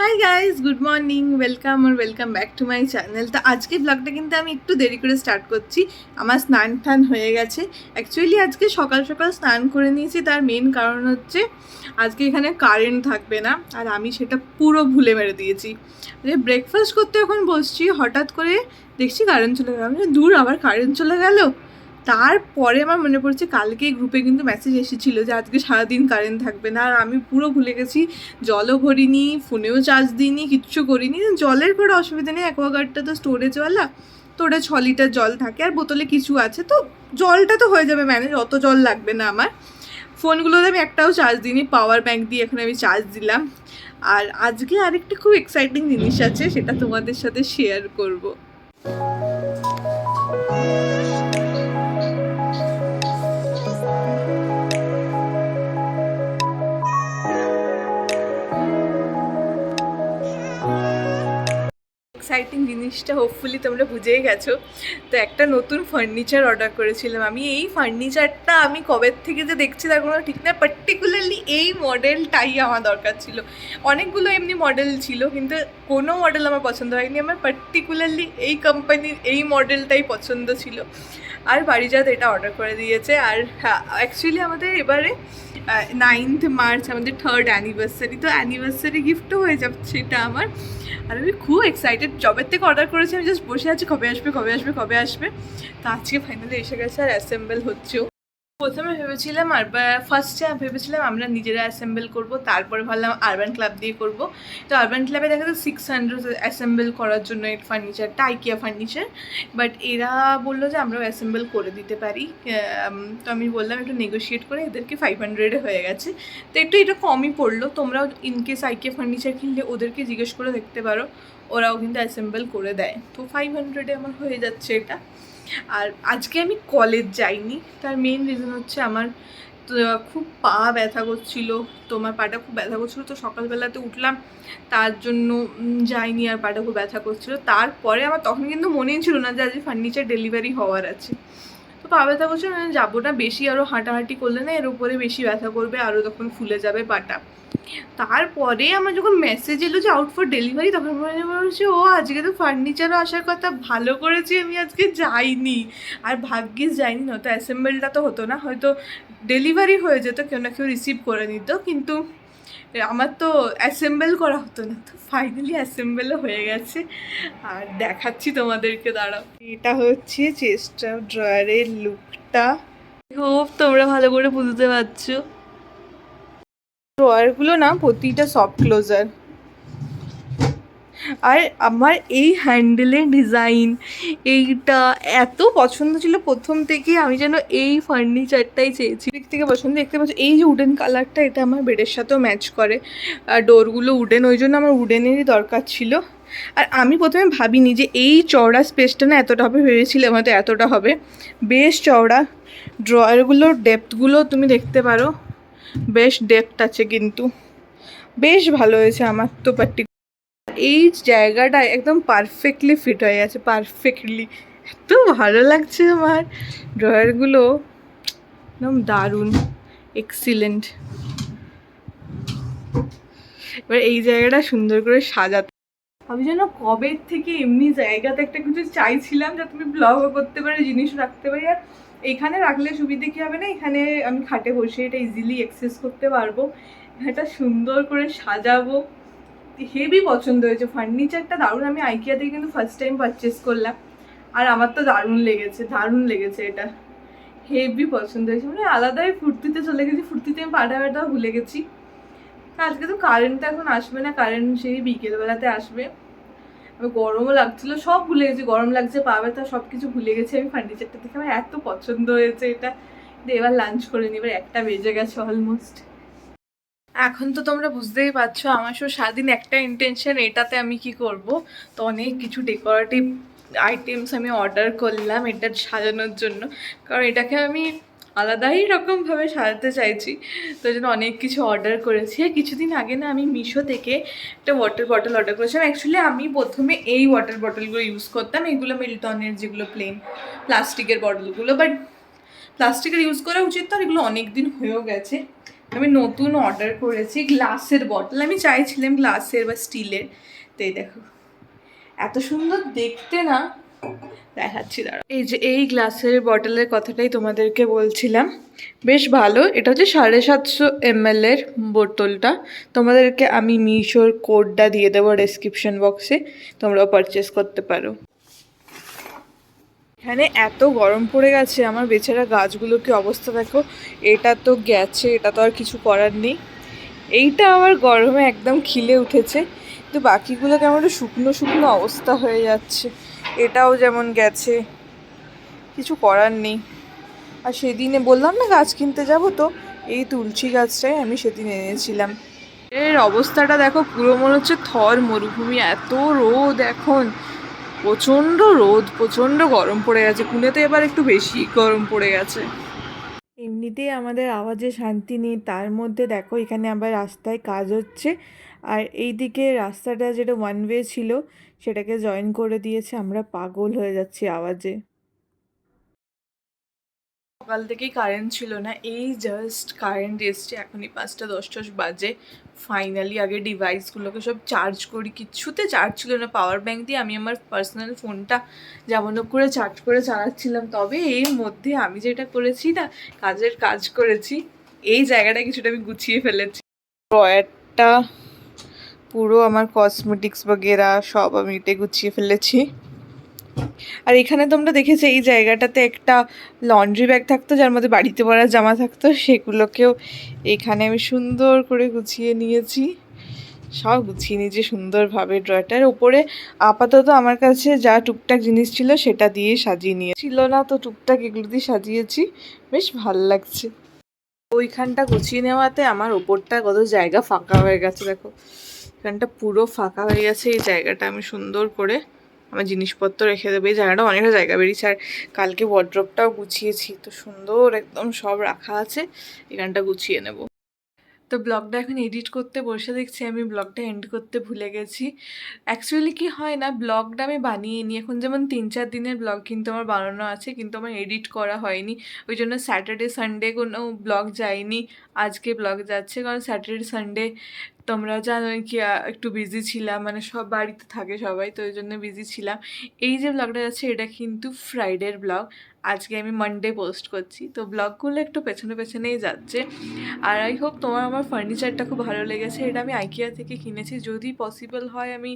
Hi guys, good morning, welcome back to my channel. তো আজকে ব্লগটা কিন্তু আমি একটু দেরি করে স্টার্ট করছি। আমার স্নান টান হয়ে গেছে। অ্যাকচুয়ালি আজকে সকাল সকাল স্নান করে নিয়েছি, তার মেন কারণ হচ্ছে আজকে এখানে কারেন্ট থাকবে না, আর আমি সেটা পুরো ভুলে মেরে দিয়েছি। যে ব্রেকফাস্ট করতে এখন বসছি, হঠাৎ করে দেখছি কারেন্ট চলে গেল। আমি দূর, আবার কারেন্ট চলে গেল। তারপরে আমার মনে পড়ছে কালকে গ্রুপে কিন্তু মেসেজ এসেছিলো যে আজকে সারাদিন কারেন্ট থাকবে না, আর আমি পুরো ভুলে গেছি। জলও ভরিনি, ফোনেও চার্জ দিইনি, কিচ্ছু করিনি। জলের কোনো অসুবিধা নেই, অ্যাকোয়াগার্ডটা তো স্টোরেজওয়ালা, তো ওটা 6 লিটার জল থাকে, আর বোতলে কিছু আছে, তো জলটা তো হয়ে যাবে ম্যানেজ, অত জল লাগবে না আমার। ফোনগুলোতে আমি একটাও চার্জ দিইনি, পাওয়ার ব্যাঙ্ক দিয়ে এখন আমি চার্জ দিলাম। আর আজকে আরেকটা খুব এক্সাইটিং জিনিস আছে, সেটা তোমাদের সাথে শেয়ার করবো। এক্সাইটিং জিনিসটা হোপফুলি তোমরা বুঝেই গেছো। তো একটা নতুন ফার্নিচার অর্ডার করেছিলাম আমি। এই ফার্নিচারটা আমি কবে থেকে যে দেখছি তার কোনো ঠিক না, পার্টিকুলারলি এই মডেলটাই আমার দরকার ছিল। অনেকগুলো এমনি মডেল ছিল, কিন্তু কোনো মডেল আমার পছন্দ হয়নি। আমার পার্টিকুলারলি এই কোম্পানির এই মডেলটাই পছন্দ ছিল, আর বাড়িজাত এটা অর্ডার করে দিয়েছে। আর হ্যাঁ, অ্যাকচুয়ালি আমাদের এবারে 9th মার্চ আমাদের 3rd অ্যানিভার্সারি, তো অ্যানিভার্সারি গিফটও হয়ে যাচ্ছে এটা আমার। আর আমি খুব এক্সাইটেড, জবের থেকে অর্ডার করেছি, আমি জাস্ট বসে আছি কবে আসবে কবে আসবে কবে আসবে। তো আজকে ফাইনালি এসে গেছে, আর অ্যাসেম্বল হচ্ছেও। প্রথমে ভেবেছিলাম, আর ফার্স্টে ভেবেছিলাম আমরা নিজেরা অ্যাসেম্বল করব, তারপরে ভাবলাম আরবান ক্লাব দিয়ে করব। তো আরবান ক্লাবে দেখা যায় 600 অ্যাসেম্বল করার জন্য এই ফার্নিচারটা, আইকিয়া ফার্নিচার। বাট এরা বললো যে আমরাও অ্যাসেম্বল করে দিতে পারি। তো আমি বললাম একটু নেগোশিয়েট করে, এদেরকে 500-এ হয়ে গেছে, তো একটু এটা কমই পড়লো। তোমরাও ইনকেস আইকিয়া ফার্নিচার কিনলে ওদেরকে জিজ্ঞেস করে দেখতে পারো, ওরাও কিন্তু অ্যাসেম্বল করে দেয়। তো 500-এ আমার হয়ে যাচ্ছে এটা। আর আজকে আমি কলেজ যাইনি, তার মেন রিজন হচ্ছে আমার খুব পা ব্যথা করছিল। তোমার পাটা খুব ব্যথা করছিলো, তো সকালবেলাতে উঠলাম, তার জন্য যাইনি, আর পাটা খুব ব্যথা করছিলো। তারপরে আমার তখন কিন্তু মনেই ছিল না যে আজকে ফার্নিচার ডেলিভারি হওয়ার আছে। তো পা ব্যথা করছিল, মানে যাবো না, বেশি আরও হাঁটাহাঁটি করলে না এর উপরে বেশি ব্যথা করবে, আরও তখন ফুলে যাবে পাটা। তারপরে আমার যখন মেসেজ এলো যে আউট ফর ডেলিভারি, তখন মনে হচ্ছে ও আজকে তো ফার্নিচারও আসার কথা, ভালো করেছি আমি আজকে যাইনি। আর ভাগ্যিস যাইনি, নয়তো অ্যাসেম্বলটা তো হতো না, হয়তো ডেলিভারি হয়ে যেত, কেউ না কেউ রিসিভ করে নিত, কিন্তু আমার তো অ্যাসেম্বল করা হতো না। তো ফাইনালি অ্যাসেম্বলও হয়ে গেছে, আর দেখাচ্ছি তোমাদেরকে, দাঁড়াও। এটা হচ্ছে চেস্ট ড্রয়ারের লুকটা, হোপ তোমরা ভালো করে বুঝতে পারছো। ড্রয়ারগুলো না প্রতিটা সফট ক্লোজার, আর আমার এই হ্যান্ডেলের ডিজাইন এইটা এত পছন্দ ছিল প্রথম থেকে, আমি যেন এই ফার্নিচারটাই চেয়েছি। দিক থেকে পছন্দ, দেখতে পাচ্ছি এই যে উডেন কালারটা, এটা আমার বেডের সাথেও ম্যাচ করে। আর ডোরগুলো উডেন, ওই জন্য আমার উডেনেরই দরকার ছিল। আর আমি প্রথমে ভাবিনি যে এই চওড়া স্পেসটা না এতটা হবে, ভেবেছিলাম হয়তো এতটা হবে, বেশ চওড়া। ড্রয়ারগুলোর ডেপথগুলো তুমি দেখতে পারো, বেশ ডেপথ আছে, কিন্তু বেশ ভালো হয়েছে আমার তো। এই জায়গাটা একদম পারফেক্টলি ফিট হয়ে গেছে, পারফেক্টলি, এত ভালো লাগছে আমার। ড্রয়ারগুলো একদম দারুণ, এক্সিলেন্ট। এবার এই জায়গাটা সুন্দর করে সাজাতে, আমি যেন কবে থেকে এমনি জায়গাতে একটা কিছু চাইছিলাম, যাতে আমি ব্লগও করতে পারি, জিনিস রাখতে পারি। আর এইখানে রাখলে সুবিধে কী হবে না, এখানে আমি খাটে বসে এটা ইজিলি অ্যাক্সেস করতে পারবো, এটা সুন্দর করে সাজাবো। হেভি পছন্দ হয়েছে ফার্নিচারটা, দারুণ। আমি আইকিয়া থেকে কিন্তু ফার্স্ট টাইম পারচেস করলাম, আর আমার তো দারুণ লেগেছে, দারুণ লেগেছে এটা, হেভি পছন্দ হয়েছে। মানে আলাদাই ফুর্তিতে চলে গেছি, ফুর্তিতে আমি পাটা ব্যথা ভুলে গেছি। আজকে তো কারেন্ট এখন আসবে না, কারেন্ট সেই বিকেলবেলাতে আসবে। আমি গরমও লাগছিল, সব ভুলে গেছি, গরম লাগছে, পা ব্যথা, সব কিছু ভুলে গেছি আমি ফার্নিচারটা দেখে। আমার এত পছন্দ হয়েছে এটা। এবার লাঞ্চ করে নি, এবার 1টা বেজে গেছে অলমোস্ট। এখন তো তোমরা বুঝতেই পারছো আমার সারাদিন একটা ইন্টেনশন, এটাতে আমি কি করব। তো অনেক কিছু ডেকোরেটিভ আইটেমস আমি অর্ডার করলাম এটা সাজানোর জন্য, কারণ এটাকে আমি আলাদাই রকমভাবে সাজাতে চাইছি। তো ওই জন্য অনেক কিছু অর্ডার করেছি। আর কিছুদিন আগে না আমি মিশো থেকে একটা ওয়াটার বটল অর্ডার করেছিলাম। অ্যাকচুয়ালি আমি প্রথমে এই ওয়াটার বটলগুলো ইউজ করতাম, এগুলো মিল্টনের যেগুলো প্লেন প্লাস্টিকের বটলগুলো, বাট প্লাস্টিকের ইউজ করা উচিত, তো এগুলো অনেক দিন হয়েও গেছে। আমি নতুন অর্ডার করেছি গ্লাসের বটল, আমি চাইছিলাম গ্লাসের বা স্টিলের। তো এই দেখো এত সুন্দর দেখতে না, দেখাচ্ছি দাঁড়া। এই যে এই গ্লাসের বটলের কথাটাই তোমাদেরকে বলছিলাম, বেশ ভালো। এটা হচ্ছে 750 ml এর বোতলটা। তোমাদেরকে আমি মিশোর কোডটা দিয়ে দেবো ডেসক্রিপশন বক্সে, তোমরাও পারচেস করতে পারো। এখানে এত গরম পড়ে গেছে, আমার বেচারা গাছগুলোর কি অবস্থা দেখো। এটা তো গেছে, এটা তো আর কিছু করার নেই। এইটা আবার গরমে একদম খিলে উঠেছে, কিন্তু বাকিগুলো কেমন একটু শুকনো শুকনো অবস্থা হয়ে যাচ্ছে। এটাও যেমন গেছে, কিছু করার নেই। আর সেদিনে বললাম না গাছ কিনতে যাব, তো এই তুলসী গাছটাই আমি সেদিন এনেছিলাম। এর অবস্থাটা দেখো, পুরো মনে হচ্ছে থর মরুভূমি, এত রোদ এখন, প্রচণ্ড রোদ, প্রচণ্ড গরম পড়ে গেছে। পুনেতে এবার একটু বেশি গরম পড়ে গেছে। এমনিতেই আমাদের আওয়াজে শান্তি নেই, তার মধ্যে দেখো এখানে আবার রাস্তায় কাজ হচ্ছে। আর এইদিকে রাস্তাটা যেটা ওয়ান ওয়ে ছিল সেটাকে জয়েন করে দিয়েছে, আমরা পাগল হয়ে যাচ্ছি আওয়াজে। সকাল থেকেই কারেন্ট ছিল না, এই জাস্ট কারেন্ট এসছে, এখনই 5:10 বাজে। ফাইনালি আগে ডিভাইসগুলোকে সব চার্জ করি, কিচ্ছুতে চার্জ ছিল না। পাওয়ার ব্যাঙ্ক দিয়ে আমি আমার পার্সোনাল ফোনটা যেমন করে চার্জ করে চালাচ্ছিলাম। তবে এর মধ্যে আমি যেটা করেছি না, কাজের কাজ করেছি, এই জায়গাটা কিছুটা আমি গুছিয়ে ফেলেছি। ড্রয়ারটা পুরো আমার কসমেটিক্স বগেরা সব আমি এটা গুছিয়ে ফেলেছি। আর এখানে তোমরা দেখেছো এই জায়গাটাতে একটা লন্ড্রি ব্যাগ থাকতো, যার মধ্যে বাড়িতে পরা জামা থাকতো, সেগুলোকেও এখানে আমি সুন্দর করে গুছিয়ে নিয়েছি। সব গুছিয়ে নিয়েছি সুন্দরভাবে। ড্রয়ারটার ওপরে আপাতত আমার কাছে যা টুকটাক জিনিস ছিল সেটা দিয়ে সাজিয়ে নিয়েছিল না, তো টুকটাক এগুলো দিয়ে সাজিয়েছি, বেশ ভাল লাগছে। ওইখানটা গুছিয়ে নেওয়াতে আমার ওপরটা কত জায়গা ফাঁকা হয়ে গেছে, দেখো এখানটা পুরো ফাঁকা হয়ে গেছে। এই জায়গাটা আমি সুন্দর করে আমার জিনিসপত্র রেখে দেবো। এই জায়গাটা অনেকটা জায়গা বেরিয়েছে। আর কালকে ওয়ার্ড্রপটাও গুছিয়েছি, তো সুন্দর একদম সব রাখা আছে, এখানটা গুছিয়ে নেব। তো ব্লগটা এখন এডিট করতে বসে দেখছি আমি ব্লগটা এন্ড করতে ভুলে গেছি। অ্যাকচুয়ালি কি হয় না, ব্লগটা আমি বানিয়ে নিই, এখন যেমন 3-4 দিনের ব্লগ কিন্তু আমার বানানো আছে, কিন্তু আমার এডিট করা হয়নি। ওই জন্য স্যাটারডে সানডে কোনো ব্লগ যায়নি, আজকে ব্লগ যাচ্ছে। কারণ স্যাটারডে সানডে তোমরা জানোই কি একটু বিজি ছিলাম, মানে সব বাড়িতে থাকে সবাই, তো ওই জন্য বিজি ছিলাম। এই যে ব্লগটা যাচ্ছে এটা কিন্তু ফ্রাইডের ব্লগ, আজকে আমি মানডে পোস্ট করছি, তো ব্লগগুলো একটু পেছনে পেছনেই যাচ্ছে। আর আই হোপ তোমার আমার ফার্নিচারটা খুব ভালো লেগেছে। এটা আমি আইকিয়া থেকে কিনেছি, যদি পসিবল হয় আমি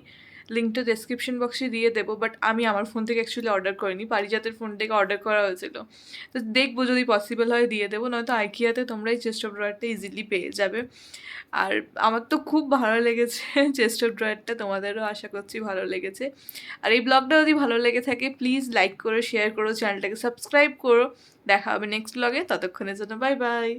লিঙ্কটা ডেসক্রিপশন বক্সে দিয়ে দেবো, বাট আমি আমার ফোন থেকে অ্যাকচুয়ালি অর্ডার করিনি, পারিজাতের ফোন থেকে অর্ডার করা হয়েছিল। তো দেখবো যদি পসিবল হয় দিয়ে দেবো, নয়তো আইকিয়াতে তোমরা এই চেস্ট অফ ড্রয়ারটা ইজিলি পেয়ে যাবে। আর আমার তো খুব ভালো লেগেছে চেস্ট অফ ড্রয়ারটা, তোমাদেরও আশা করছি ভালো লেগেছে। আর এই ব্লগটা যদি ভালো লেগে থাকে প্লিজ লাইক করো, শেয়ার করো, চ্যানেলটাকে সাবস্ক্রাইব করো। দেখা হবে নেক্সট ব্লগে, ততক্ষণের জন্য বাই বাই।